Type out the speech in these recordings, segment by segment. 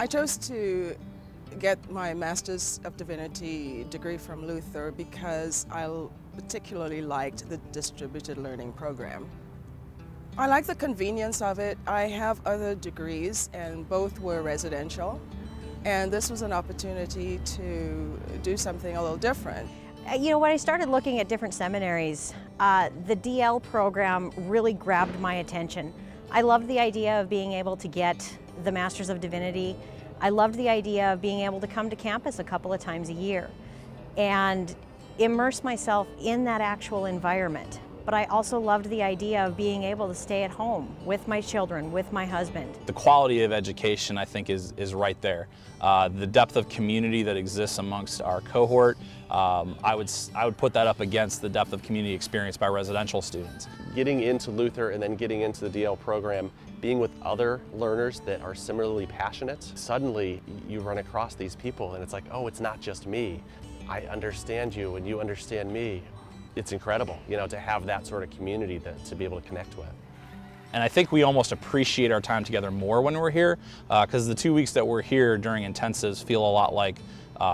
I chose to get my Master's of Divinity degree from Luther because I particularly liked the distributed learning program. I like the convenience of it. I have other degrees and both were residential, and this was an opportunity to do something a little different. You know, when I started looking at different seminaries, the DL program really grabbed my attention. I loved the idea of being able to get the Masters of Divinity. I loved the idea of being able to come to campus a couple of times a year and immerse myself in that actual environment. But I also loved the idea of being able to stay at home with my children, with my husband. The quality of education, I think, is right there. The depth of community that exists amongst our cohort, I would put that up against the depth of community experienced by residential students. Getting into Luther and then getting into the DL program, being with other learners that are similarly passionate, suddenly you run across these people and it's like, oh, it's not just me. I understand you and you understand me. It's incredible, you know, to have that sort of community to be able to connect with. And I think we almost appreciate our time together more when we're here, because the 2 weeks that we're here during intensives feel a lot like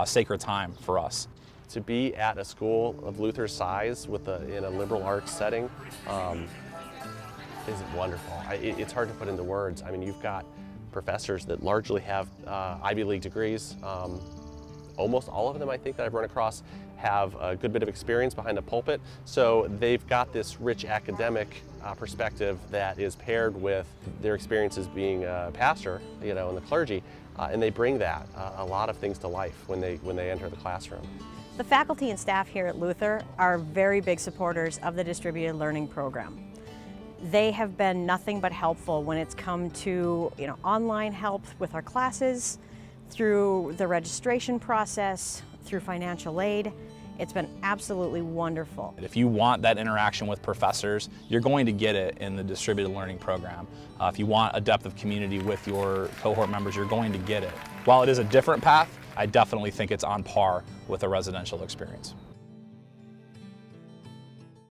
sacred time for us. To be at a school of Luther's size in a liberal arts setting is wonderful. It's hard to put into words. I mean, you've got professors that largely have Ivy League degrees. Almost all of them, I think, that I've run across have a good bit of experience behind a pulpit. So they've got this rich academic perspective that is paired with their experiences being a pastor, you know, in the clergy, and they bring that a lot of things to life when they enter the classroom. The faculty and staff here at Luther are very big supporters of the distributed learning program. They have been nothing but helpful when it's come to, you know, online help with our classes, through the registration process, through financial aid. It's been absolutely wonderful. If you want that interaction with professors, you're going to get it in the distributed learning program. If you want a depth of community with your cohort members, you're going to get it. While it is a different path, I definitely think it's on par with a residential experience.